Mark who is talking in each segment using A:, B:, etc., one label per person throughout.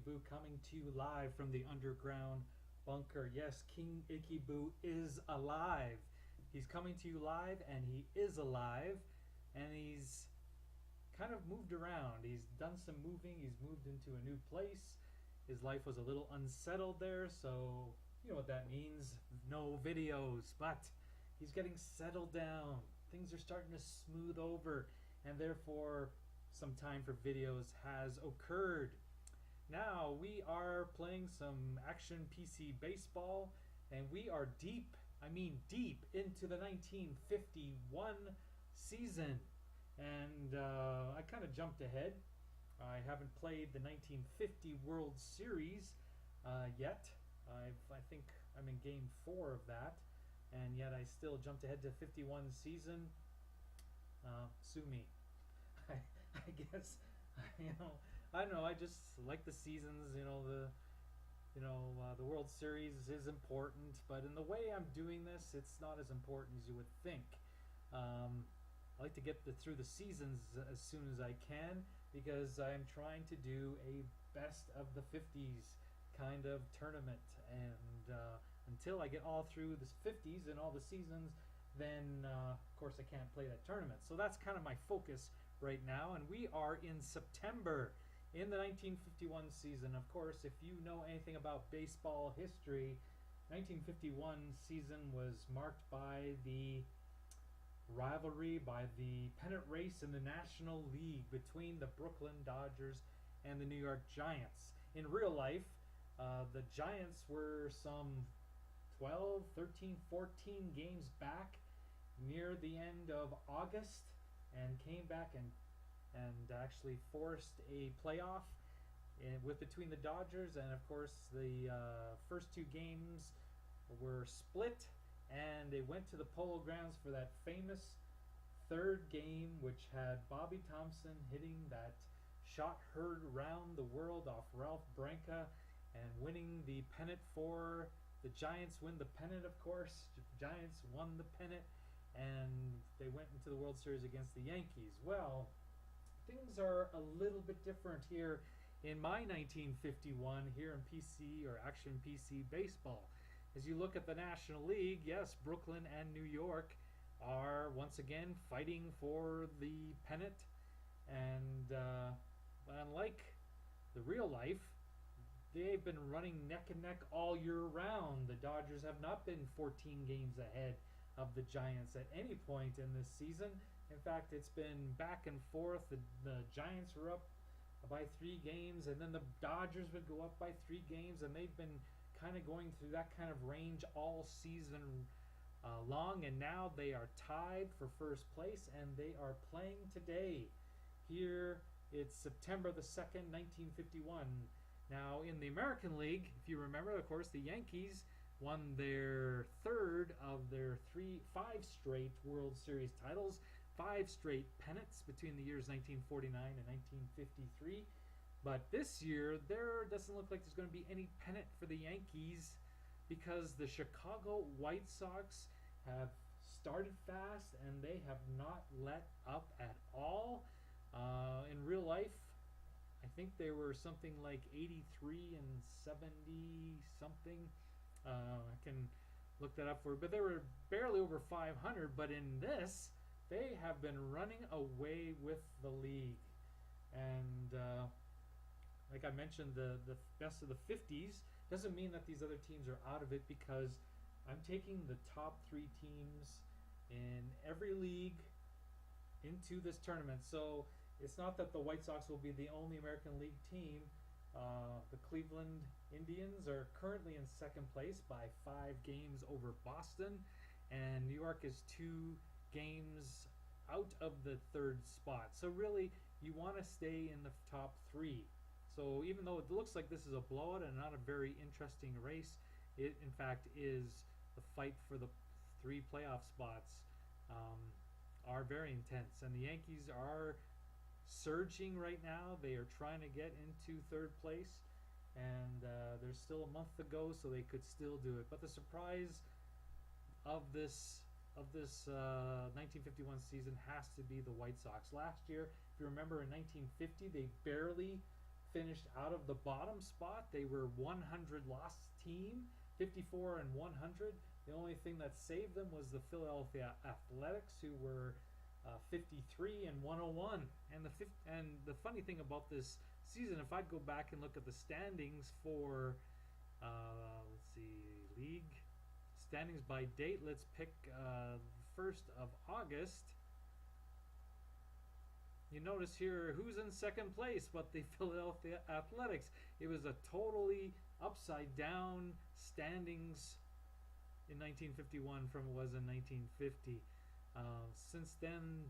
A: Kingicheboo coming to you live from the underground bunker. Yes, Kingicheboo is alive. He's coming to you live, and he is alive, and he's kind of moved around. He's done some moving. He's moved into a new place. His life was a little unsettled there, so you know what that means. No videos, but he's getting settled down. Things are starting to smooth over, and therefore some time for videos has occurred. Now we are playing some action PC baseball, and we are deep, I mean deep, into the 1951 season. And I kind of jumped ahead. I haven't played the 1950 World Series yet. I think I'm in game 4 of that, and yet I still jumped ahead to 51 season. Sue me. I guess I don't know. I just like the seasons. The World Series is important, but in the way I'm doing this, it's not as important as you would think. I like to get through the seasons as soon as I can because I'm trying to do a best of the 50s kind of tournament, and until I get all through the 50s and all the seasons, then of course I can't play that tournament. So that's kind of my focus right now, and we are in September in the 1951 season. Of course, if you know anything about baseball history, 1951 season was marked by the rivalry, by the pennant race in the National League between the Brooklyn Dodgers and the New York Giants. In real life, the Giants were some 12, 13, 14 games back near the end of August, and came back and actually forced a playoff with between the Dodgers. And of course the first 2 games were split, and they went to the Polo Grounds for that famous 3rd game, which had Bobby Thompson hitting that shot heard around the world off Ralph Branca and winning the pennant for the Giants. Win the pennant, of course. The Giants won the pennant, and they went into the World Series against the Yankees. Well, things are a little bit different here in my 1951 here in PC or Action PC Baseball. As you look at the National League, yes, Brooklyn and New York are once again fighting for the pennant, and but unlike the real life, they've been running neck and neck all year round. The Dodgers have not been 14 games ahead of the Giants at any point in this season. In fact, it's been back and forth. The Giants were up by 3 games, and then the Dodgers would go up by 3 games, and they've been kind of going through that kind of range all season long, and now they are tied for first place, and they are playing today. Here it's September the 2nd, 1951. Now in the American League, if you remember, of course, the Yankees won their 3rd of their 5 straight World Series titles, 5 straight pennants between the years 1949 and 1953. But this year, there doesn't look like there's going to be any pennant for the Yankees because the Chicago White Sox have started fast and they have not let up at all. In real life, I think they were something like 83 and 70 something. I can look that up for you, but they were barely over 500. But in this, they have been running away with the league. And like I mentioned, the best of the 50s doesn't mean that these other teams are out of it, because I'm taking the top 3 teams in every league into this tournament. So it's not that the White Sox will be the only American League team. The Cleveland Indians are currently in 2nd place by 5 games over Boston, and New York is 2 games out of the 3rd spot. So really, you want to stay in the top 3. So even though it looks like this is a blowout and not a very interesting race, it in fact is. The fight for the 3 playoff spots are very intense, and the Yankees are surging right now. They are trying to get into 3rd place, and there's still a month to go, so they could still do it. But the surprise of this 1951 season has to be the White Sox. Last year, if you remember, in 1950, they barely finished out of the bottom spot. They were 100 loss team, 54 and 100. The only thing that saved them was the Philadelphia Athletics, who were 53 and 101. And the funny thing about this season, if I'd go back and look at the standings for, let's see, league standings by date. Let's pick 1st of August. You notice here who's in second place but the Philadelphia Athletics. It was a totally upside down standings in 1951 from it was in 1950. Since then,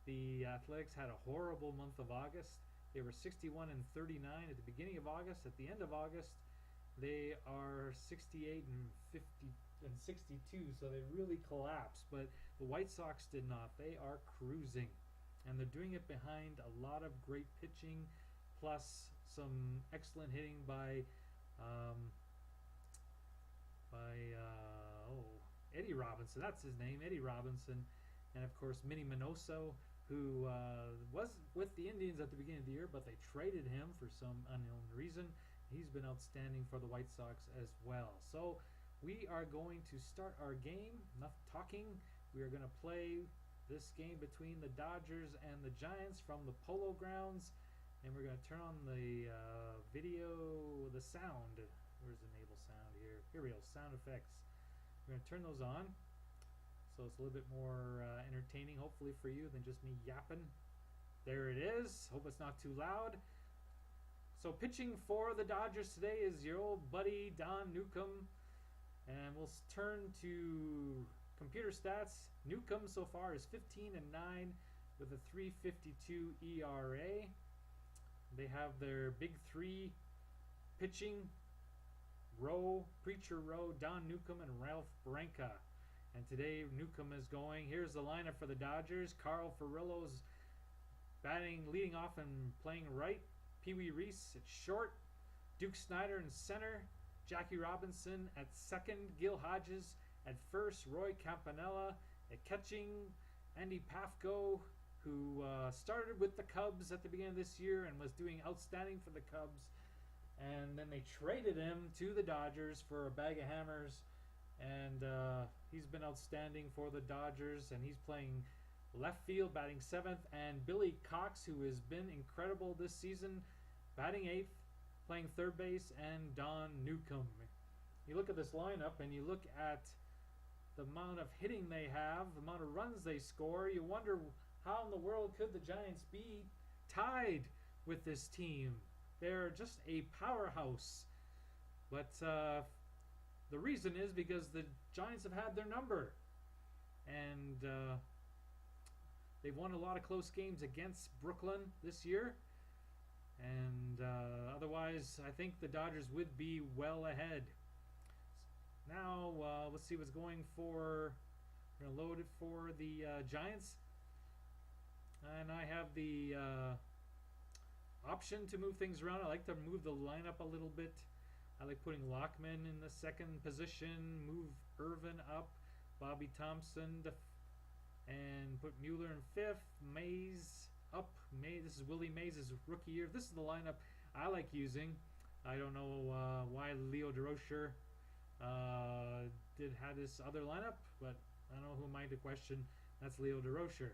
A: the Athletics had a horrible month of August. They were 61 and 39 at the beginning of August. At the end of August, they are 68 and 50 and 62. So they really collapsed. But the White Sox did not. They are cruising. And they're doing it behind a lot of great pitching, plus some excellent hitting by Eddie Robinson. That's his name, Eddie Robinson. And of course, Minnie Minoso, who was with the Indians at the beginning of the year, but they traded him for some unknown reason. He's been outstanding for the White Sox as well. So we are going to start our game. Enough talking. We are going to play this game between the Dodgers and the Giants from the Polo Grounds, and we're going to turn on the video, the sound. Where's the enable sound here? Here we go, sound effects. We're going to turn those on, so it's a little bit more entertaining, hopefully for you, than just me yapping. There it is. Hope it's not too loud. So pitching for the Dodgers today is your old buddy Don Newcombe, and we'll turn to computer stats. Newcombe so far is 15 and 9 with a 3.52 ERA. They have their big three pitching: Preacher Rowe, Don Newcombe, and Ralph Branca. And today Newcombe is going. Here's the lineup for the Dodgers. Carl Furillo's leading off and playing right. Pee Wee Reese at short. Duke Snyder in center. Jackie Robinson at second. Gil Hodges at first. Roy Campanella at catching. Andy Pafko, who started with the Cubs at the beginning of this year and was doing outstanding for the Cubs. And then they traded him to the Dodgers for a bag of hammers. And he's been outstanding for the Dodgers. And he's playing left field, batting 7th. And Billy Cox, who has been incredible this season, batting 8th, playing third base. And Don Newcombe. You look at this lineup and you look at the amount of hitting they have, the amount of runs they score. You wonder how in the world could the Giants be tied with this team. They're just a powerhouse. But the reason is because the Giants have had their number. And they've won a lot of close games against Brooklyn this year. And otherwise, I think the Dodgers would be well ahead. Now, let's see what's going for. We're going to load it for the Giants. And I have the option to move things around. I like to move the lineup a little bit. I like putting Lockman in the second position, move Irvin up, Bobby Thompson, and put Mueller in 5th, Mays up. This is Willie Mays' rookie year. This is the lineup I like using. I don't know why Leo DeRocher did have this other lineup, but I don't know who am I to question. That's Leo DeRocher.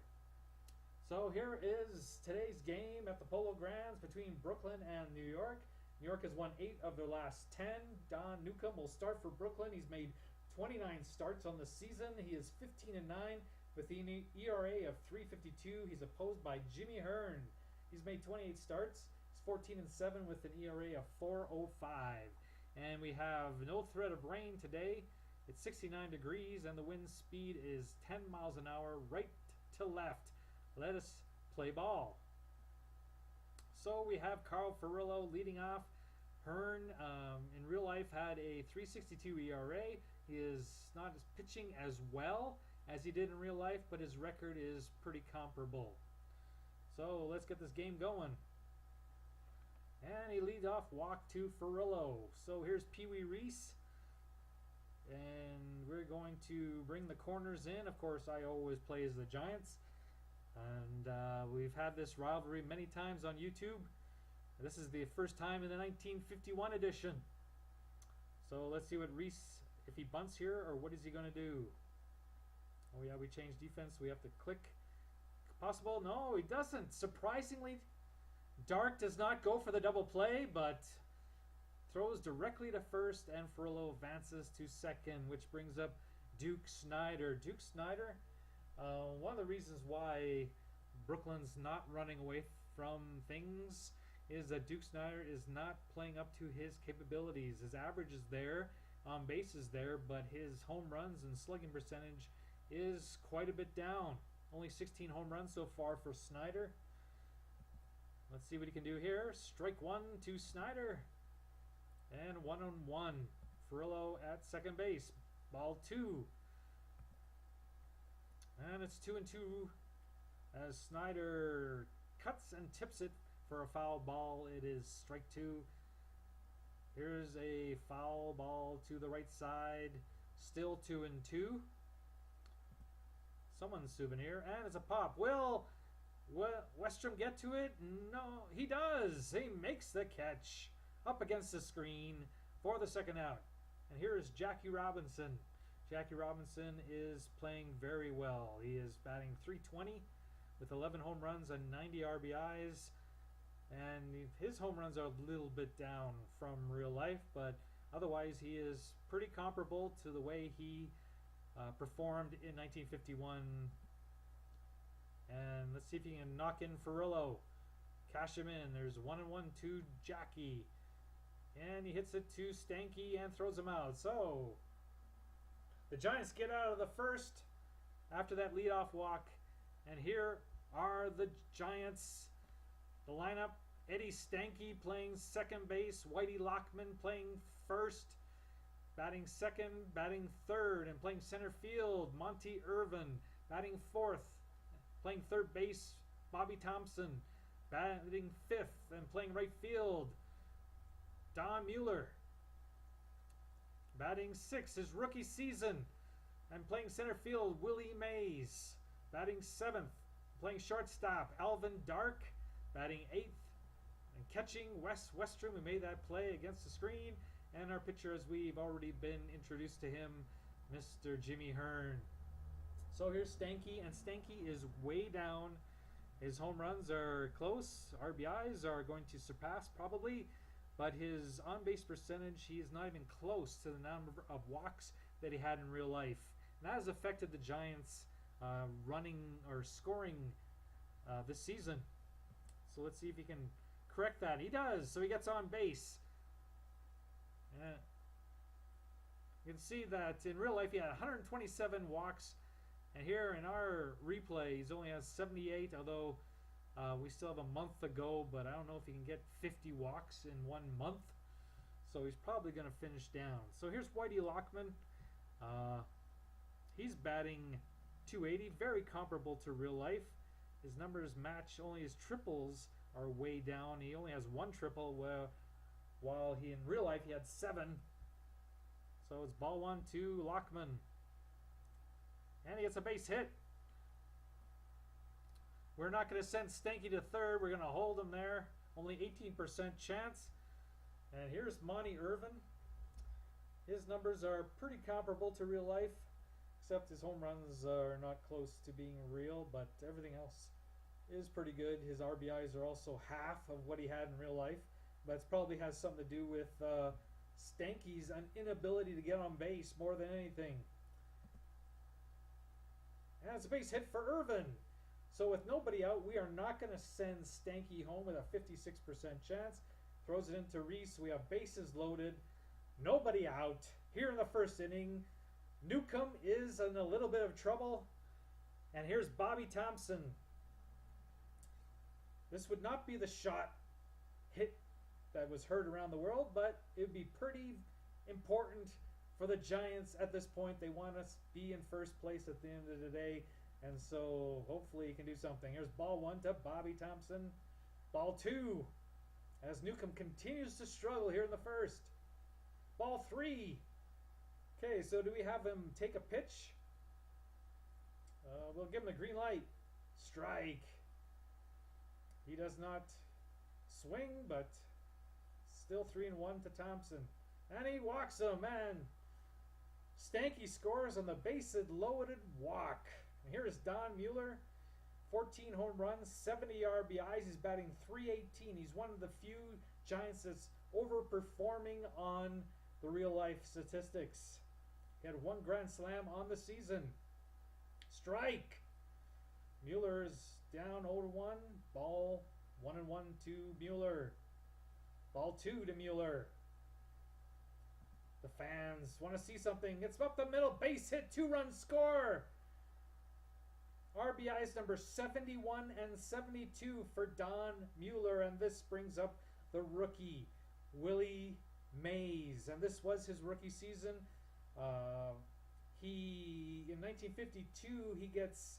A: So here is today's game at the Polo Grounds between Brooklyn and New York. New York has won 8 of their last 10. Don Newcombe will start for Brooklyn. He's made 29 starts on the season. He is 15 and 9 with an ERA of 3.52. He's opposed by Jimmy Hearn. He's made 28 starts. He's 14 and 7 with an ERA of 4.05. And we have no threat of rain today. It's 69 degrees and the wind speed is 10 miles an hour right to left. Let us play ball. So we have Carl Furillo leading off. Hearn in real life had a 3.62 ERA. He is not pitching as well as he did in real life, but his record is pretty comparable. So let's get this game going. And he leads off walk to Furillo. So here's Pee Wee Reese. And we're going to bring the corners in. Of course, I always play as the Giants. And we've had this rivalry many times on YouTube. This is the first time in the 1951 edition. So let's see what Reese, if he bunts here, or what is he going to do? Oh yeah, we changed defense. We have to click. Possible? No, he doesn't. Surprisingly, Dark does not go for the double play, but throws directly to first, and Furillo advances to second, which brings up Duke Snyder. Duke Snyder, one of the reasons why Brooklyn's not running away from things is that Duke Snyder is not playing up to his capabilities. His average is there, on base is there, but his home runs and slugging percentage is quite a bit down. Only 16 home runs so far for Snyder. Let's see what he can do here. Strike one to Snyder. And 1-on-1. Furillo at second base. Ball 2. And it's 2-2 as Snyder cuts and tips it for a foul ball. It is strike 2. Here's a foul ball to the right side. Still 2-2. Someone's souvenir, and it's a pop. Will Westrom get to it? No, he does. He makes the catch up against the screen for the second out. And here is Jackie Robinson. Jackie Robinson is playing very well. He is batting .320 with 11 home runs and 90 RBIs. And his home runs are a little bit down from real life, but otherwise he is pretty comparable to the way he performed in 1951. And let's see if he can knock in Furillo. Cash him in. There's 1-1 to Jackie. And he hits it to Stanky and throws him out. So the Giants get out of the first after that leadoff walk. And here are the Giants. The lineup: Eddie Stanky playing second base, Whitey Lockman playing first, batting second, batting third, and playing center field, Monty Irvin, batting fourth, playing third base, Bobby Thompson, batting fifth and playing right field, Don Mueller, batting sixth, his rookie season, and playing center field, Willie Mays, batting seventh, playing shortstop, Alvin Dark, batting eighth, and catching Wes Westrom, who made that play against the screen. And our pitcher, as we've already been introduced to him, Mr. Jimmy Hearn. So here's Stanky, and Stanky is way down. His home runs are close. RBIs are going to surpass probably, but his on-base percentage, he is not even close to the number of walks that he had in real life. And that has affected the Giants running or scoring this season. So let's see if he can correct that. He does. So he gets on base. You can see that in real life he had 127 walks, and here in our replay he only has 78, although we still have a month to go, but I don't know if he can get 50 walks in 1 month, so he's probably going to finish down. So here's Whitey Lockman. He's batting .280, very comparable to real life. His numbers match, only his triples are way down. He only has 1 triple, while he in real life he had 7. So it's ball 1 to Lockman. And he gets a base hit. We're not going to send Stanky to third. We're going to hold him there. Only 18% chance. And here's Monty Irvin. His numbers are pretty comparable to real life, except his home runs are not close to being real, but everything else is pretty good. His RBIs are also half of what he had in real life, but it probably has something to do with Stanky's inability to get on base more than anything. And it's a base hit for Irvin. So with nobody out, we are not going to send Stanky home with a 56% chance. Throws it into Reese. We have bases loaded. Nobody out. Here in the first inning, Newcombe is in a little bit of trouble. And here's Bobby Thompson. This would not be the shot hit that was heard around the world, but it would be pretty important for the Giants at this point. They want us to be in first place at the end of the day, and so hopefully he can do something. Here's ball 1 to Bobby Thompson. Ball 2 as Newcombe continues to struggle here in the first. Ball 3. Okay, so do we have him take a pitch? We'll give him the green light. Strike. He does not swing, but still 3-1 to Thompson. And he walks him, and Stanky scores on the bases-loaded walk. And here is Don Mueller, 14 home runs, 70 RBIs. He's batting .318. He's one of the few Giants that's overperforming on the real-life statistics. He had 1 grand slam on the season. Strike. Mueller is down 0-1. Ball 1-1 to Mueller. Ball 2 to Mueller. The fans want to see something. It's up the middle. Base hit. 2-run score. RBIs number 71 and 72 for Don Mueller. And this brings up the rookie, Willie Mays. And this was his rookie season. In 1952, he gets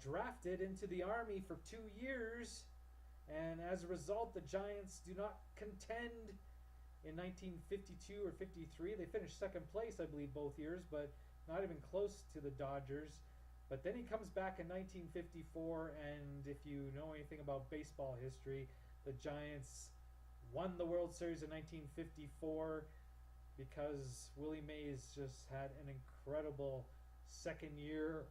A: drafted into the Army for 2 years. And as a result, the Giants do not contend in 1952 or 53. They finished second place, I believe, both years, but not even close to the Dodgers. But then he comes back in 1954, and if you know anything about baseball history, the Giants won the World Series in 1954 because Willie Mays just had an incredible second year,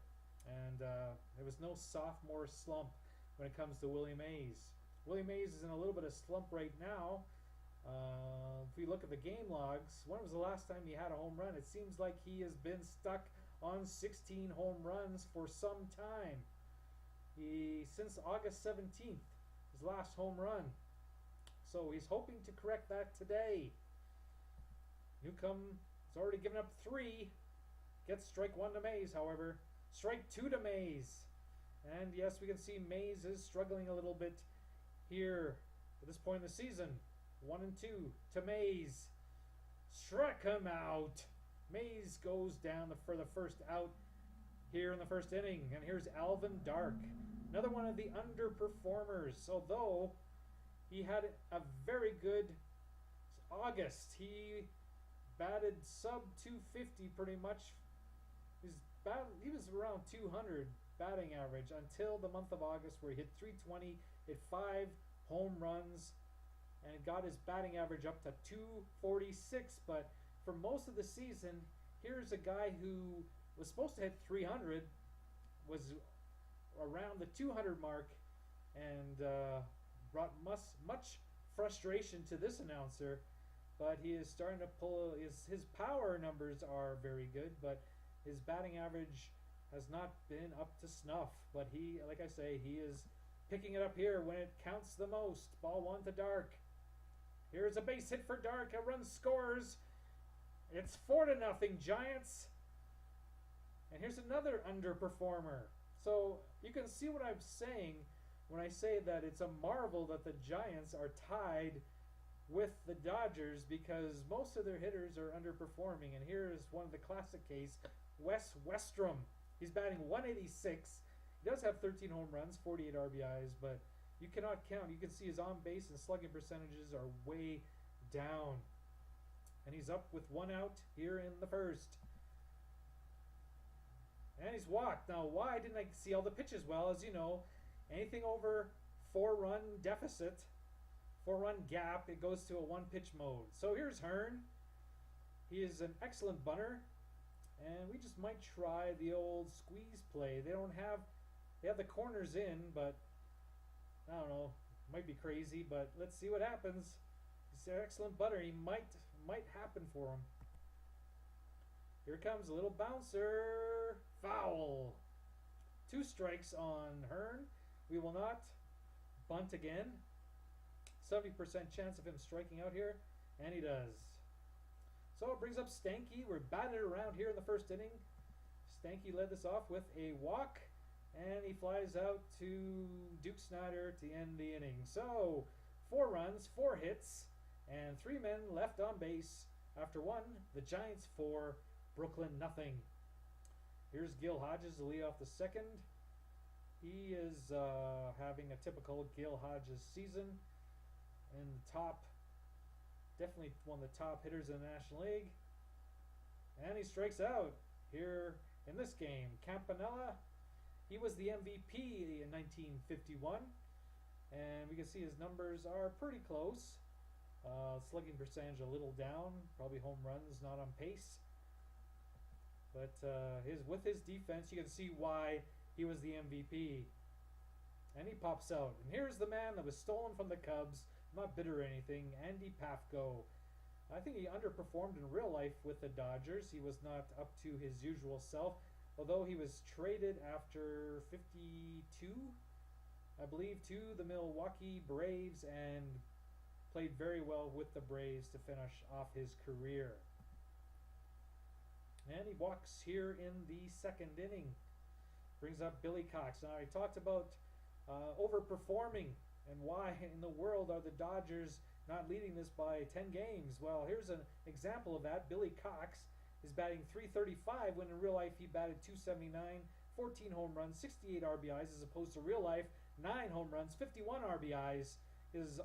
A: and there was no sophomore slump when it comes to Willie Mays. Willie Mays is in a little bit of slump right now. If we look at the game logs, when was the last time he had a home run? It seems like he has been stuck on 16 home runs for some time. Since August 17th, his last home run. So he's hoping to correct that today. Newcombe has already given up 3. Gets strike 1 to Mays, however. Strike 2 to Mays. And yes, we can see Mays is struggling a little bit here at this point in the season. 1 and 2 to Mays. Struck him out. Mays goes down for the first out here in the first inning. And here's Alvin Dark, another one of the underperformers. Although he had a very good August. He batted sub 250 pretty much. He was around 200 batting average until the month of August, where he hit 320, hit 5 home runs, and got his batting average up to 246. But for most of the season, here's a guy who was supposed to hit 300, was around the 200 mark, and brought much frustration to this announcer. But he is starting to pull. His power numbers are very good, but his batting average has not been up to snuff. But he, like I say, he is picking it up here when it counts the most. Ball 1 to Dark. Here's a base hit for Dark. A run scores. It's 4-0 Giants. And here's another underperformer. So you can see what I'm saying when I say that it's a marvel that the Giants are tied with the Dodgers, because most of their hitters are underperforming. And here is one of the classic case, Wes Westrom. He's batting 186. He does have 13 home runs, 48 RBIs, but you cannot count. You can see his on-base and slugging percentages are way down. And he's up with 1 out here in the first. And he's walked. Now, why didn't I see all the pitches? Well, as you know, anything over 4-run deficit, 4-run gap, it goes to a 1-pitch mode. So here's Hearn. He is an excellent bunter. And we just might try the old squeeze play. They have the corners in, but I don't know. Might be crazy, but let's see what happens. He's an excellent butter. He might happen for him. Here comes a little bouncer. Foul. 2 strikes on Hearn. We will not bunt again. 70% chance of him striking out here, and he does. So it brings up Stanky. We're batted around here in the first inning. Stanky led this off with a walk, and he flies out to Duke Snyder to end the inning. So 4 runs, 4 hits, and 3 men left on base after 1. The Giants 4, Brooklyn nothing. Here's Gil Hodges to lead off the second. He is having a typical Gil Hodges season. In the top, definitely one of the top hitters in the National League. And he strikes out here in this game. Campanella, he was the MVP in 1951. And we can see his numbers are pretty close. Slugging percentage a little down. Probably home runs not on pace. But with his defense, you can see why he was the MVP. And he pops out. And here's the man that was stolen from the Cubs. Not bitter or anything. Andy Pafko. I think he underperformed in real life with the Dodgers. He was not up to his usual self. Although he was traded after 52, I believe, to the Milwaukee Braves and played very well with the Braves to finish off his career. And he walks here in the second inning. Brings up Billy Cox. Now, I talked about overperforming and why in the world are the Dodgers not leading this by 10 games. Well, here's an example of that. Billy Cox is batting .335 when in real life he batted .279, 14 home runs, 68 RBIs, as opposed to real life 9 home runs, 51 RBIs. His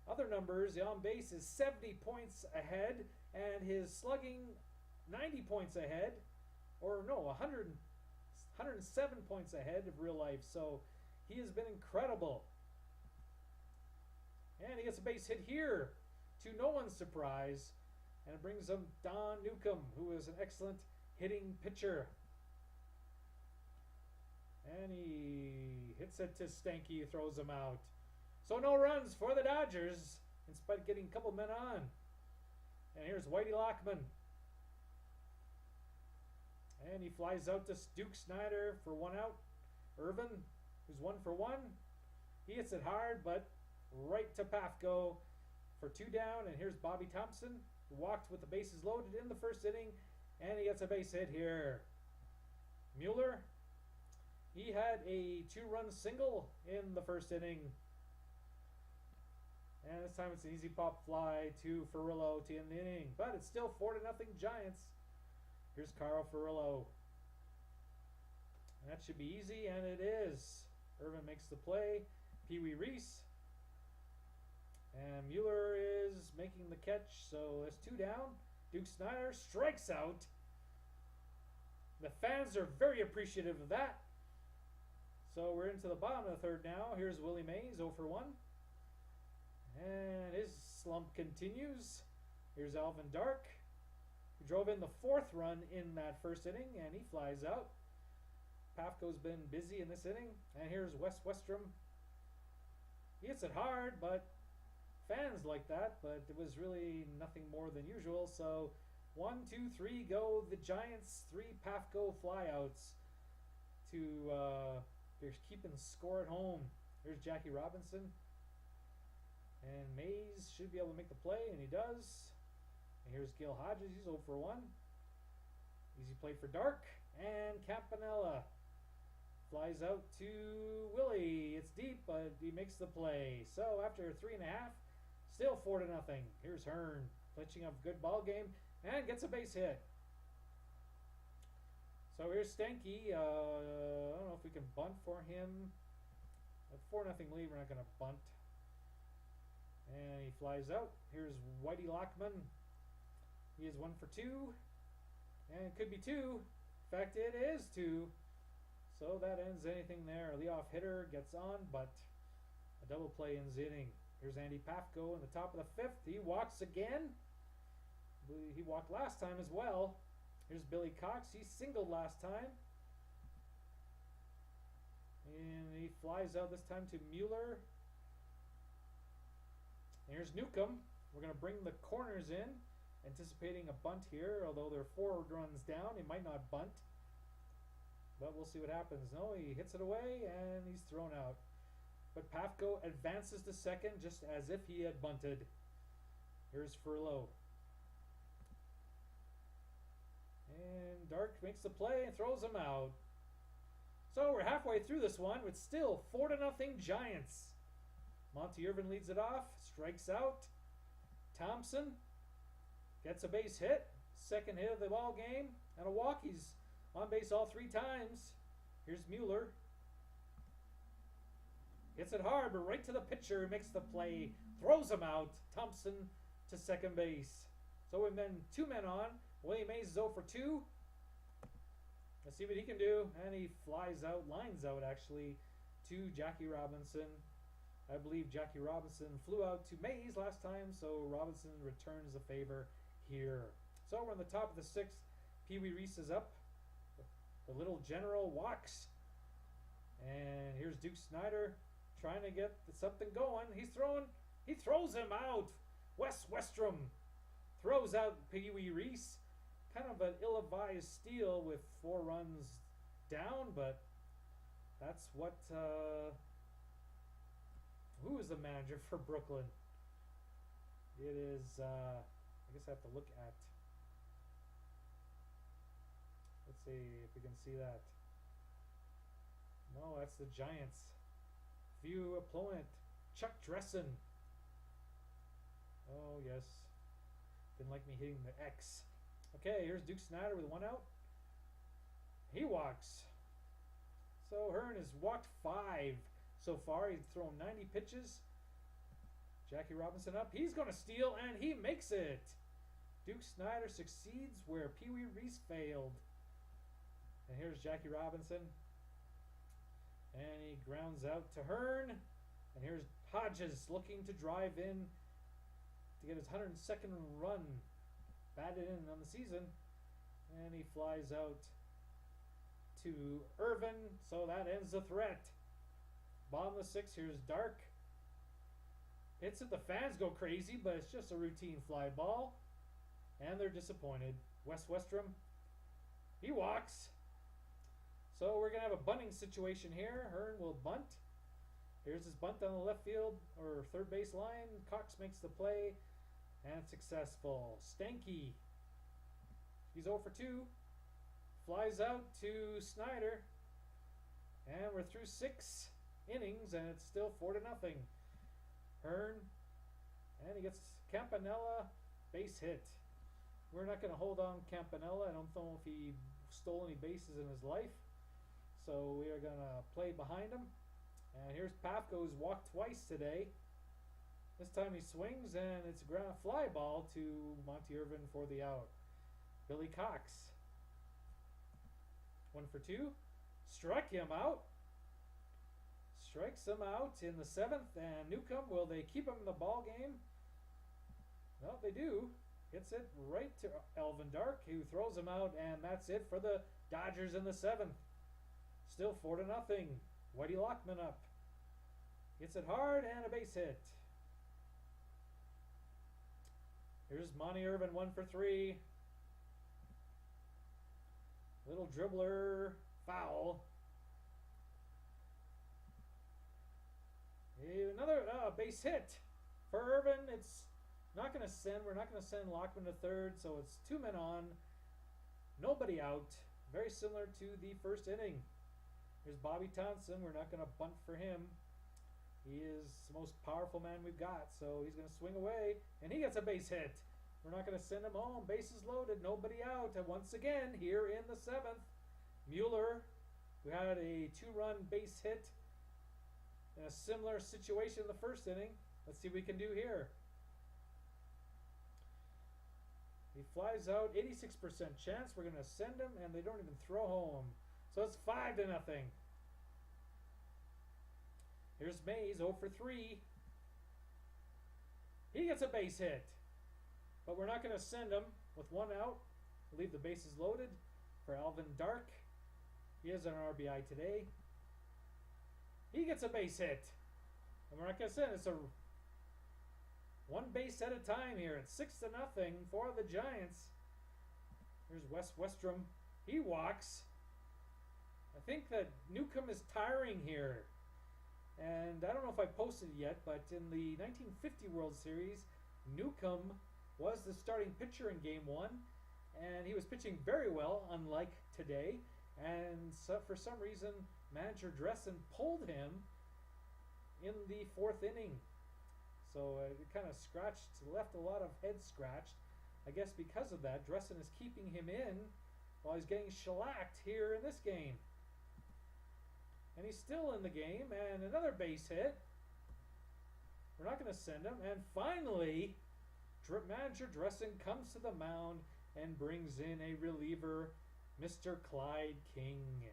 A: other numbers, on base is 70 points ahead, and his slugging 90 points ahead, or no, 107 points ahead of real life. So he has been incredible. And he gets a base hit here, to no one's surprise. And it brings him Don Newcombe, who is an excellent hitting pitcher. And he hits it to Stanky, who throws him out. So no runs for the Dodgers, in spite of getting a couple men on. And here's Whitey Lockman. And he flies out to Duke Snyder for 1 out. Irvin, who's 1 for 1. He hits it hard, but right to Pafko for 2 down. And here's Bobby Thompson, who walked with the bases loaded in the first inning. And he gets a base hit here. Mueller, he had a 2-run single in the first inning. And this time it's an easy pop fly to Furillo to end the inning. But it's still 4-0 Giants. Here's Carl Furillo. And that should be easy, and it is. Irvin makes the play. Pee Wee Reese. And Mueller is making the catch, so it's 2 down. Duke Snyder strikes out. The fans are very appreciative of that. So we're into the bottom of the third now. Here's Willie Mays, 0 for 1. And his slump continues. Here's Alvin Dark, who drove in the 4th run in that first inning, and he flies out. Pafko's been busy in this inning. And here's Wes Westrom. He hits it hard, but fans like that, but it was really nothing more than usual. So 1, 2, 3 go the Giants. 3 Pafko flyouts to they're keeping score at home. Here's Jackie Robinson. And Mays should be able to make the play, and he does. And here's Gil Hodges. He's 0 for 1. Easy play for Dark. And Campanella flies out to Willie. It's deep, but he makes the play. So after 3.5, still 4-0. Here's Hearn, pitching a good ball game, and gets a base hit. So here's Stanky. I don't know if we can bunt for him. At 4-0 lead, we're not going to bunt. And he flies out. Here's Whitey Lockman. He is 1 for 2. And it could be 2. In fact, it is 2. So that ends anything there. A leadoff hitter gets on, but a double play ends the inning. Here's Andy Pafko in the top of the 5th. He walks again. He walked last time as well. Here's Billy Cox. He singled last time. And he flies out this time to Mueller. Here's Newcombe. We're going to bring the corners in, anticipating a bunt here, although they're 4 runs down. He might not bunt, but we'll see what happens. No, he hits it away, and he's thrown out. But Pafko advances to second just as if he had bunted. Here's Furillo. And Dark makes the play and throws him out. So we're halfway through this one with still 4-0 Giants. Monty Irvin leads it off, strikes out. Thompson gets a base hit, second hit of the ball game, and a walk. He's on base all 3 times. Here's Mueller. Hits it hard, but right to the pitcher, makes the play, throws him out. Thompson to second base. So we've been 2 men on. Willie Mays is 0 for 2. Let's see what he can do. And he flies out, lines out actually, to Jackie Robinson. I believe Jackie Robinson flew out to Mays last time, so Robinson returns the favor here. So we're on the top of the 6th. Pee Wee Reese is up. The little general walks. And here's Duke Snyder trying to get something going. He throws him out. Wes Westrom throws out Pee Wee Reese. Kind of an ill-advised steal with 4 runs down, but that's what... who is the manager for Brooklyn? It is... I guess I have to look at... Let's see if we can see that. No, that's the Giants. View opponent, Chuck Dressen. Oh, yes. Didn't like me hitting the X. Okay, here's Duke Snyder with 1 out. He walks. So Hearn has walked 5 so far. He's thrown 90 pitches. Jackie Robinson up. He's going to steal, and he makes it. Duke Snyder succeeds where Pee Wee Reese failed. And here's Jackie Robinson. And he grounds out to Hearn. And here's Hodges looking to drive in to get his 102nd run batted in on the season. And he flies out to Irvin. So that ends the threat. Bottom of the 6th, here's Dark. Hits it, the fans go crazy, but it's just a routine fly ball. And they're disappointed. Wes Westrom, he walks. So we're going to have a bunting situation here. Hearn will bunt. Here's his bunt on the left field or third base line. Cox makes the play and successful. Stanky, he's 0 for 2. Flies out to Snyder. And we're through 6 innings and it's still 4-0. Hearn, and he gets Campanella base hit. We're not going to hold on Campanella. I don't know if he stole any bases in his life. So we are going to play behind him. And here's Pafko, who's walked twice today. This time he swings, and it's a ground fly ball to Monty Irvin for the out. Billy Cox, 1 for 2. Struck him out. Strikes him out in the 7th. And Newcombe, will they keep him in the ball game? No, they do. Hits it right to Alvin Dark, who throws him out, and that's it for the Dodgers in the 7th. Still 4-0. Whitey Lockman up. Hits it hard and a base hit. Here's Monty Irvin, 1 for 3. Little dribbler, foul. Another base hit for Irvin. It's not going to send. We're not going to send Lockman to third, so it's 2 men on, nobody out. Very similar to the first inning. Here's Bobby Thompson. We're not going to bunt for him. He is the most powerful man we've got, so he's going to swing away, and he gets a base hit. We're not going to send him home. Bases loaded, nobody out. And once again, here in the 7th, Mueller, who had a 2-run base hit in a similar situation in the first inning. Let's see what we can do here. He flies out, 86% chance. We're going to send him, and they don't even throw home. So it's 5-0. Here's Mays, 0 for 3. He gets a base hit. But we're not going to send him with 1 out. We'll leave the bases loaded for Alvin Dark. He has an RBI today. He gets a base hit. And we're not going to send. It's a 1 base at a time here. It's 6-0 for the Giants. Here's Wes Westrom. He walks. I think that Newcombe is tiring here. And I don't know if I posted it yet, but in the 1950 World Series, Newcombe was the starting pitcher in Game 1. And he was pitching very well, unlike today. And so for some reason, manager Dressen pulled him in the 4th inning. So it kind of left a lot of heads scratched. I guess because of that, Dressen is keeping him in while he's getting shellacked here in this game. And he's still in the game, and another base hit. We're not going to send him. And finally, manager Dressen comes to the mound and brings in a reliever, Mr. Clyde King.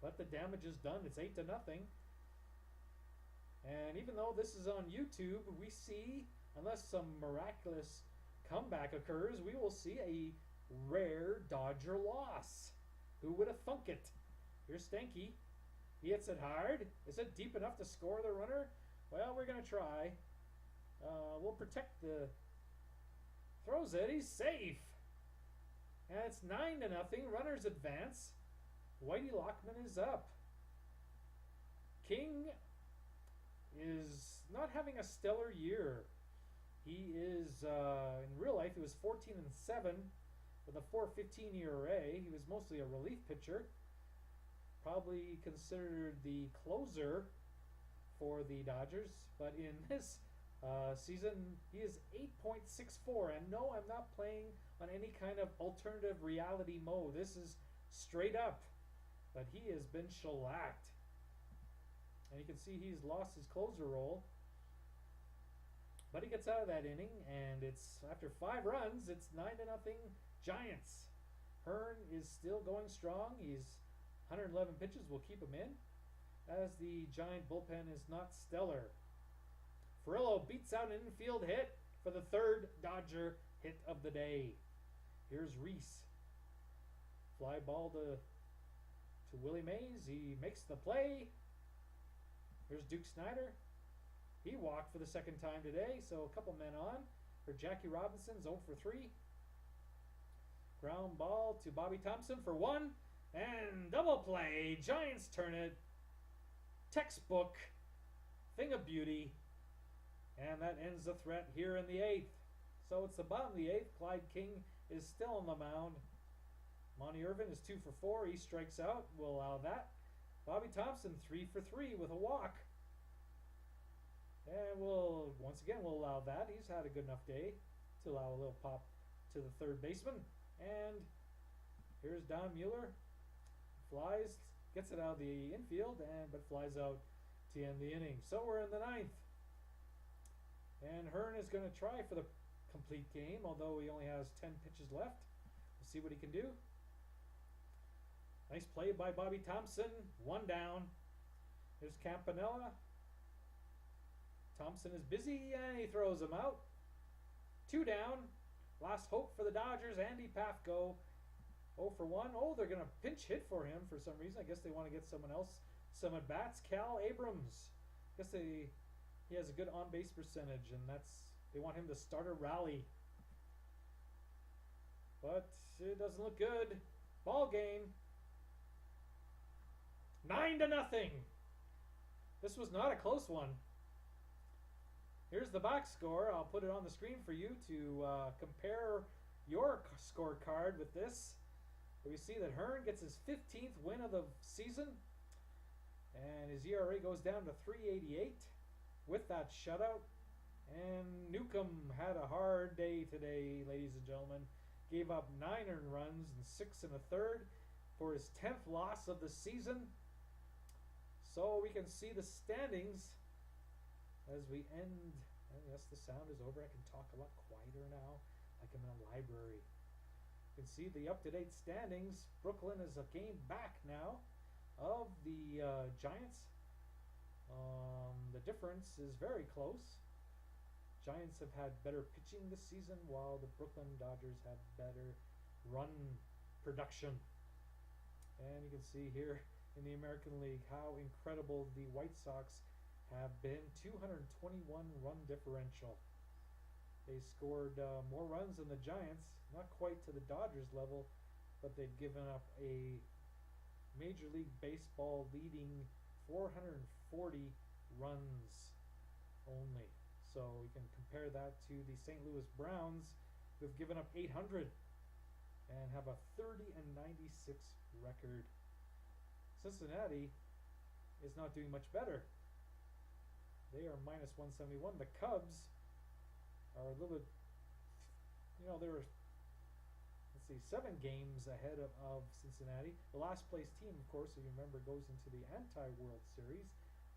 A: But the damage is done. It's 8-0. And even though this is on YouTube, we see, unless some miraculous comeback occurs, we will see a rare Dodger loss. Who would have thunk it? Here's Stanky. He hits it hard. Is it deep enough to score the runner? Well, we're going to try. We'll protect the... Throws it. He's safe. And it's 9-0. Runners advance. Whitey Lockman is up. King is not having a stellar year. He is, in real life, he was 14-7 with a 4.15 ERA. He was mostly a relief pitcher. Probably considered the closer for the Dodgers. But in this season, he is 8.64. And no, I'm not playing on any kind of alternative reality mode. This is straight up. But he has been shellacked. And you can see he's lost his closer role. But he gets out of that inning, and it's after 5 runs, it's 9-0 Giants. Hearn is still going strong. He's 111 pitches will keep him in, as the Giant bullpen is not stellar. Furillo beats out an infield hit for the 3rd Dodger hit of the day. Here's Reese. Fly ball to Willie Mays. He makes the play. Here's Duke Snyder. He walked for the 2nd time today, so a couple men on. For Jackie Robinson's 0 for 3. Ground ball to Bobby Thompson for 1. And double play. Giants turn it. Textbook. Thing of beauty. And that ends the threat here in the 8th. So it's the bottom of the 8th. Clyde King is still on the mound. Monty Irvin is 2 for 4. He strikes out. We'll allow that. Bobby Thompson 3 for 3 with a walk. And once again we'll allow that. He's had a good enough day to allow a little pop to the 3rd baseman. And here's Don Mueller. Flies, gets it out of the infield, but flies out to end the inning. So we're in the 9th. And Hearn is going to try for the complete game, although he only has 10 pitches left. We'll see what he can do. Nice play by Bobby Thompson. 1 down. Here's Campanella. Thompson is busy, and he throws him out. 2 down. Last hope for the Dodgers. Andy Pafko, 0 for 1. Oh, they're going to pinch hit for him for some reason. I guess they want to get someone else some at-bats. Cal Abrams. I guess he has a good on-base percentage, and they want him to start a rally. But it doesn't look good. Ball game. 9-0. This was not a close one. Here's the box score. I'll put it on the screen for you to compare your scorecard with this. We see that Hearn gets his 15th win of the season, and his ERA goes down to 3.88 with that shutout. And Newcombe had a hard day today, ladies and gentlemen. Gave up 9 earned runs and 6 1/3 for his 10th loss of the season. So we can see the standings as we end. And yes, the sound is over. I can talk a lot quieter now, like I'm in a library. You can see the up-to-date standings. Brooklyn is a game back now of the Giants. The difference is very close. Giants have had better pitching this season, while the Brooklyn Dodgers have better run production. And you can see here in the American League how incredible the White Sox have been. 221 run differential. They scored more runs than the Giants, not quite to the Dodgers level, but they've given up a Major League Baseball leading 440 runs only. So we can compare that to the St. Louis Browns, who have given up 800 and have a 30-96 record. Cincinnati is not doing much better. They are minus 171. The Cubs are a little bit, they're, 7 games ahead of Cincinnati. The last place team, of course, if you remember, goes into the anti-World Series.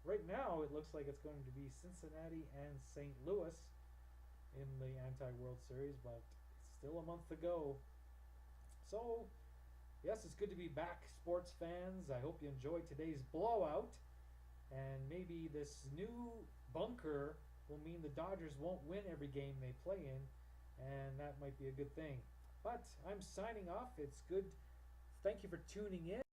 A: Right now, it looks like it's going to be Cincinnati and St. Louis in the anti-World Series, but still a month to go. So, yes, it's good to be back, sports fans. I hope you enjoyed today's blowout. And maybe this new bunker will mean the Dodgers won't win every game they play in, and that might be a good thing. But I'm signing off. It's good. Thank you for tuning in.